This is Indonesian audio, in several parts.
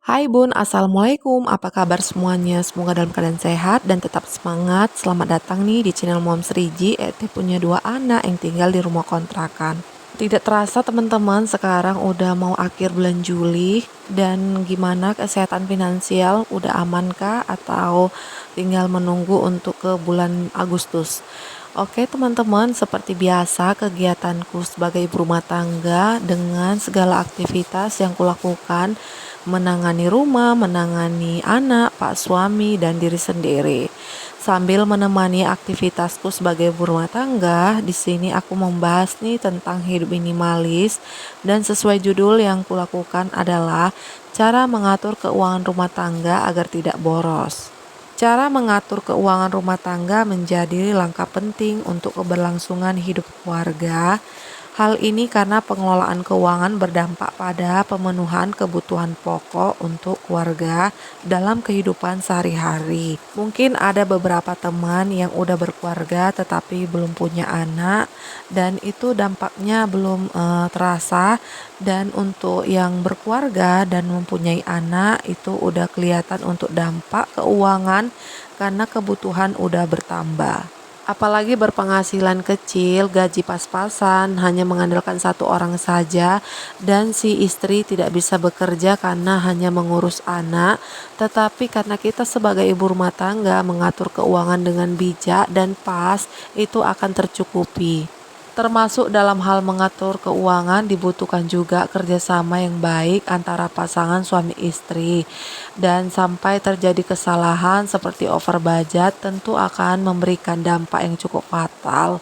Hai Bun, Assalamualaikum. Apa kabar semuanya? Semoga dalam keadaan sehat dan tetap semangat. Selamat datang nih di channel Moms Riji. Ete punya dua anak yang tinggal di rumah kontrakan. Tidak terasa teman-teman, sekarang udah mau akhir bulan Juli. Dan gimana kesehatan finansial? Udah amankah atau tinggal menunggu untuk ke bulan Agustus? Oke teman-teman, seperti biasa kegiatanku sebagai ibu rumah tangga dengan segala aktivitas yang kulakukan menangani rumah, menangani anak, pak suami, dan diri sendiri. Sambil menemani aktivitasku sebagai ibu rumah tangga, di sini aku membahas nih tentang hidup minimalis dan sesuai judul yang kulakukan adalah cara mengatur keuangan rumah tangga agar tidak boros. Cara mengatur keuangan rumah tangga menjadi langkah penting untuk keberlangsungan hidup keluarga. Hal ini karena pengelolaan keuangan berdampak pada pemenuhan kebutuhan pokok untuk keluarga dalam kehidupan sehari-hari. Mungkin ada beberapa teman yang udah berkeluarga tetapi belum punya anak dan itu dampaknya belum terasa, dan untuk yang berkeluarga dan mempunyai anak itu udah kelihatan untuk dampak keuangan karena kebutuhan udah bertambah. Apalagi berpenghasilan kecil, gaji pas-pasan, hanya mengandalkan satu orang saja, dan si istri tidak bisa bekerja karena hanya mengurus anak. Tetapi karena kita sebagai ibu rumah tangga mengatur keuangan dengan bijak dan pas, itu akan tercukupi. Termasuk dalam hal mengatur keuangan dibutuhkan juga kerjasama yang baik antara pasangan suami istri. Dan sampai terjadi kesalahan seperti over budget tentu akan memberikan dampak yang cukup fatal.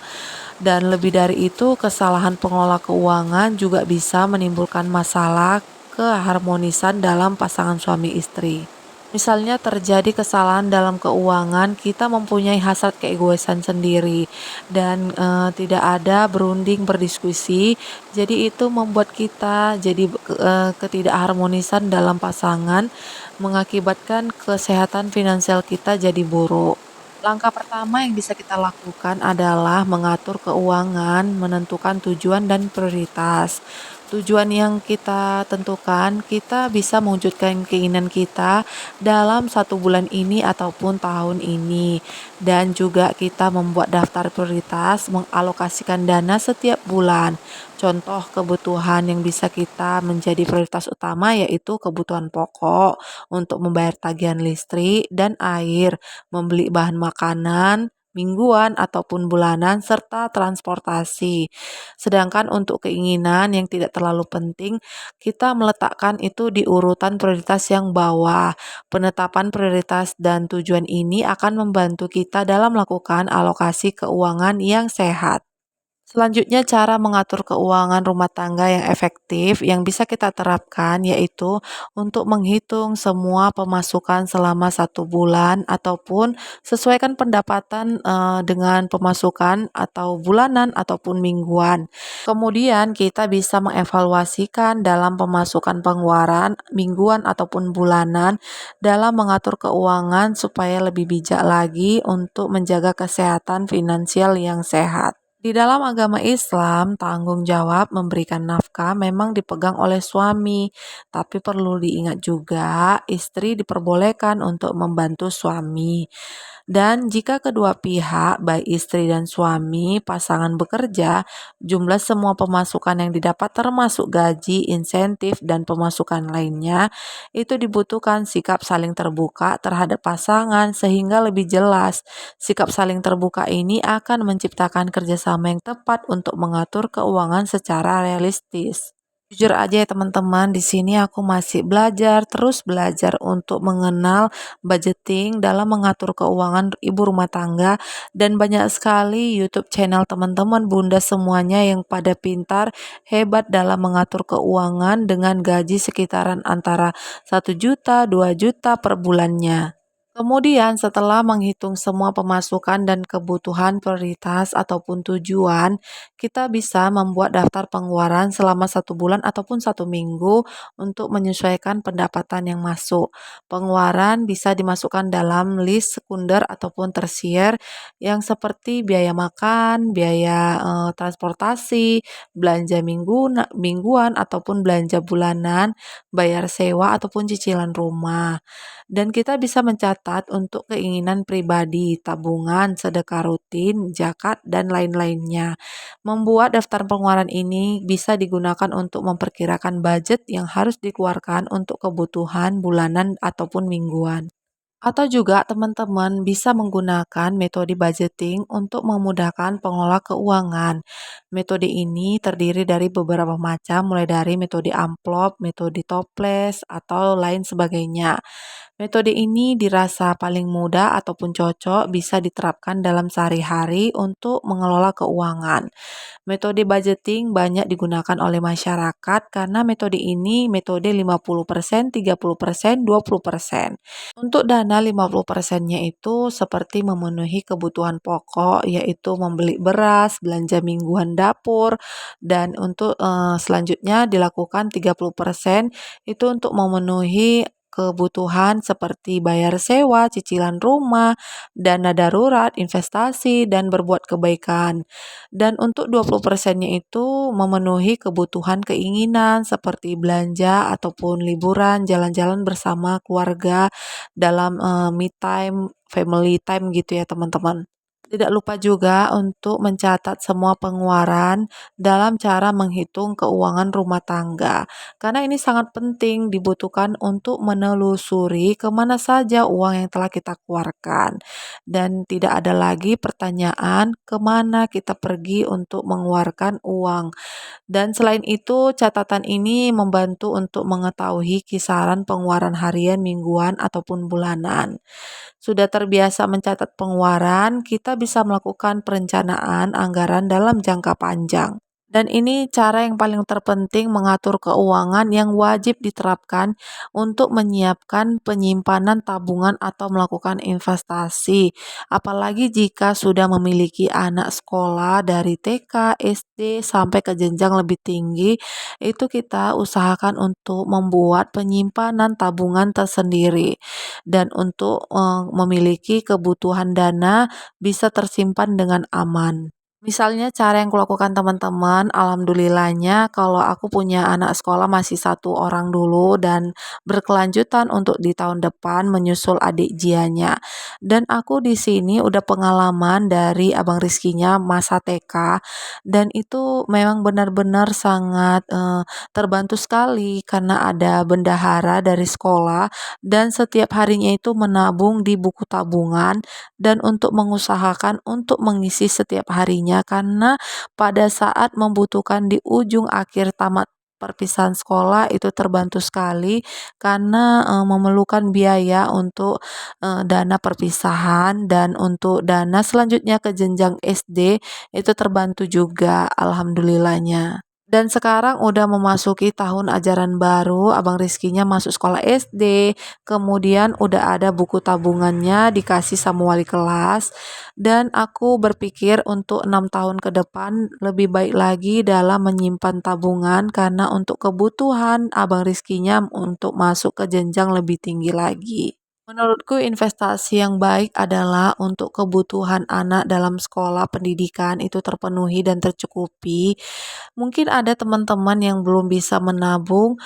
Dan lebih dari itu, kesalahan pengelola keuangan juga bisa menimbulkan masalah keharmonisan dalam pasangan suami istri. Misalnya terjadi kesalahan dalam keuangan, kita mempunyai hasrat keegoisan sendiri dan tidak ada berunding berdiskusi. Jadi itu membuat kita jadi ketidakharmonisan dalam pasangan, mengakibatkan kesehatan finansial kita jadi buruk. Langkah pertama yang bisa kita lakukan adalah mengatur keuangan, menentukan tujuan dan prioritas. Tujuan yang kita tentukan, kita bisa mewujudkan keinginan kita dalam 1 bulan ini ataupun tahun ini. Dan juga kita membuat daftar prioritas, mengalokasikan dana setiap bulan. Contoh kebutuhan yang bisa kita menjadi prioritas utama yaitu kebutuhan pokok untuk membayar tagihan listrik dan air, membeli bahan makanan, mingguan ataupun bulanan, serta transportasi. Sedangkan untuk keinginan yang tidak terlalu penting, kita meletakkan itu di urutan prioritas yang bawah. Penetapan prioritas dan tujuan ini akan membantu kita dalam melakukan alokasi keuangan yang sehat. Selanjutnya, cara mengatur keuangan rumah tangga yang efektif yang bisa kita terapkan yaitu untuk menghitung semua pemasukan selama 1 bulan ataupun sesuaikan pendapatan dengan pemasukan atau bulanan ataupun mingguan. Kemudian kita bisa mengevaluasikan dalam pemasukan pengeluaran mingguan ataupun bulanan dalam mengatur keuangan supaya lebih bijak lagi untuk menjaga kesehatan finansial yang sehat. Di dalam agama Islam, tanggung jawab memberikan nafkah memang dipegang oleh suami, tapi perlu diingat juga istri diperbolehkan untuk membantu suami. Dan jika kedua pihak, baik istri dan suami, pasangan bekerja, jumlah semua pemasukan yang didapat termasuk gaji, insentif, dan pemasukan lainnya, itu dibutuhkan sikap saling terbuka terhadap pasangan sehingga lebih jelas. Sikap saling terbuka ini akan menciptakan kerjasama yang tepat untuk mengatur keuangan secara realistis. Jujur aja ya teman-teman, di sini aku masih belajar, terus belajar untuk mengenal budgeting dalam mengatur keuangan ibu rumah tangga, dan banyak sekali YouTube channel teman-teman bunda semuanya yang pada pintar, hebat dalam mengatur keuangan dengan gaji sekitaran antara 1 juta, 2 juta per bulannya. Kemudian setelah menghitung semua pemasukan dan kebutuhan prioritas ataupun tujuan, kita bisa membuat daftar pengeluaran selama 1 bulan ataupun 1 minggu untuk menyesuaikan pendapatan yang masuk. Pengeluaran bisa dimasukkan dalam list sekunder ataupun tersier yang seperti biaya makan, biaya transportasi, belanja mingguan ataupun belanja bulanan, bayar sewa ataupun cicilan rumah. Dan kita bisa mencatat untuk keinginan pribadi, tabungan, sedekah rutin, zakat, dan lain-lainnya. Membuat daftar pengeluaran ini bisa digunakan untuk memperkirakan budget yang harus dikeluarkan untuk kebutuhan bulanan ataupun mingguan. Atau juga teman-teman bisa menggunakan metode budgeting untuk memudahkan pengelola keuangan. Metode ini terdiri dari beberapa macam mulai dari metode amplop, metode toples, atau lain sebagainya. Metode ini dirasa paling mudah ataupun cocok bisa diterapkan dalam sehari-hari untuk mengelola keuangan. Metode budgeting banyak digunakan oleh masyarakat karena metode ini metode 50%, 30%, 20%. Untuk dana 50%-nya itu seperti memenuhi kebutuhan pokok yaitu membeli beras, belanja mingguan dapur, dan untuk selanjutnya dilakukan 30% itu untuk memenuhi kebutuhan seperti bayar sewa, cicilan rumah, dana darurat, investasi, dan berbuat kebaikan. Dan untuk 20%-nya itu memenuhi kebutuhan keinginan seperti belanja ataupun liburan, jalan-jalan bersama keluarga dalam me time, family time gitu ya teman-teman. Tidak lupa juga untuk mencatat semua pengeluaran dalam cara menghitung keuangan rumah tangga. Karena ini sangat penting dibutuhkan untuk menelusuri kemana saja uang yang telah kita keluarkan. Dan tidak ada lagi pertanyaan kemana kita pergi untuk mengeluarkan uang. Dan selain itu, catatan ini membantu untuk mengetahui kisaran pengeluaran harian, mingguan, ataupun bulanan. Sudah terbiasa mencatat pengeluaran, kita bisa melakukan perencanaan anggaran dalam jangka panjang. Dan ini cara yang paling terpenting mengatur keuangan yang wajib diterapkan untuk menyiapkan penyimpanan tabungan atau melakukan investasi. Apalagi jika sudah memiliki anak sekolah dari TK, SD sampai ke jenjang lebih tinggi, itu kita usahakan untuk membuat penyimpanan tabungan tersendiri dan untuk memiliki kebutuhan dana bisa tersimpan dengan aman. Misalnya cara yang kulakukan teman-teman, alhamdulillahnya kalau aku punya anak sekolah masih 1 orang dulu dan berkelanjutan untuk di tahun depan menyusul adik Jianya. Dan aku di sini udah pengalaman dari Abang Rizkinya masa TK dan itu memang benar-benar sangat terbantu sekali karena ada bendahara dari sekolah dan setiap harinya itu menabung di buku tabungan dan untuk mengusahakan untuk mengisi setiap harinya karena pada saat membutuhkan di ujung akhir tamat perpisahan sekolah itu terbantu sekali karena memerlukan biaya untuk dana perpisahan dan untuk dana selanjutnya ke jenjang SD itu terbantu juga alhamdulillahnya. Dan sekarang udah memasuki tahun ajaran baru, Abang Rizkinya masuk sekolah SD, kemudian udah ada buku tabungannya dikasih sama wali kelas, dan aku berpikir untuk 6 tahun ke depan lebih baik lagi dalam menyimpan tabungan karena untuk kebutuhan Abang Rizkinya untuk masuk ke jenjang lebih tinggi lagi. Menurutku investasi yang baik adalah untuk kebutuhan anak dalam sekolah pendidikan itu terpenuhi dan tercukupi. Mungkin ada teman-teman yang belum bisa menabung,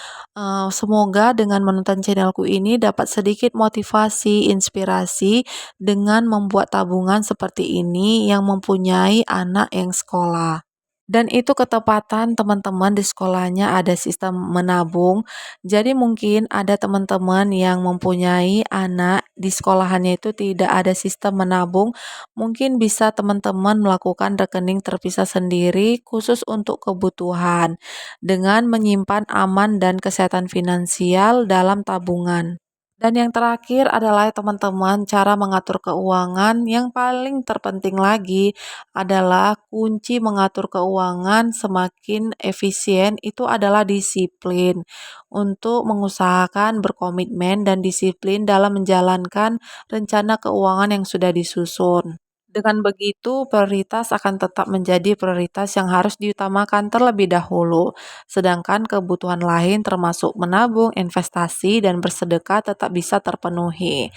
semoga dengan menonton channelku ini dapat sedikit motivasi, inspirasi dengan membuat tabungan seperti ini yang mempunyai anak yang sekolah. Dan itu ketepatan teman-teman di sekolahnya ada sistem menabung. Jadi mungkin ada teman-teman yang mempunyai anak di sekolahannya itu tidak ada sistem menabung. Mungkin bisa teman-teman melakukan rekening terpisah sendiri khusus untuk kebutuhan dengan menyimpan aman dan kesehatan finansial dalam tabungan. Dan yang terakhir adalah teman-teman, cara mengatur keuangan yang paling terpenting lagi adalah kunci mengatur keuangan semakin efisien itu adalah disiplin. Untuk mengusahakan berkomitmen dan disiplin dalam menjalankan rencana keuangan yang sudah disusun. Dengan begitu, prioritas akan tetap menjadi prioritas yang harus diutamakan terlebih dahulu, sedangkan kebutuhan lain termasuk menabung, investasi, dan bersedekah tetap bisa terpenuhi.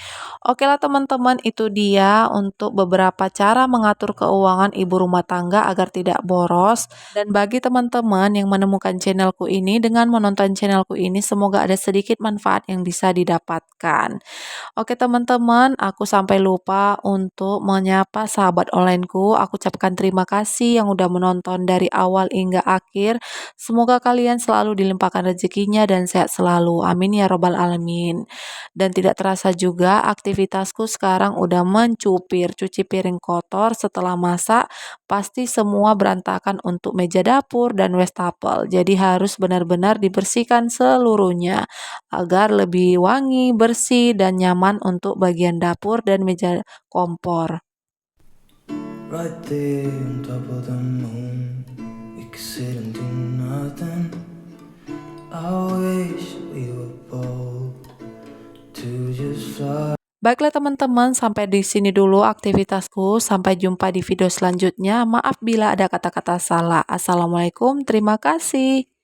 Oke lah teman-teman, itu dia untuk beberapa cara mengatur keuangan ibu rumah tangga agar tidak boros. Dan bagi teman-teman yang menemukan channelku ini dengan menonton channelku ini, semoga ada sedikit manfaat yang bisa didapatkan. Oke teman-teman, aku sampai lupa untuk menyapa sahabat onlineku. Aku ucapkan terima kasih yang udah menonton dari awal hingga akhir. Semoga kalian selalu dilimpahkan rezekinya dan sehat selalu. Amin ya robbal alamin. Dan tidak terasa juga aktivitasku sekarang udah mencupir, cuci piring kotor setelah masak. Pasti semua berantakan untuk meja dapur dan wastafel. Jadi harus benar-benar dibersihkan seluruhnya agar lebih wangi, bersih, dan nyaman untuk bagian dapur dan meja kompor. Right there on top of the moon, we could sit and do nothing. I wish we were bold to just fly. Baiklah teman-teman, sampai di sini dulu aktivitasku. Sampai jumpa di video selanjutnya. Maaf bila ada kata-kata salah. Assalamualaikum, terima kasih.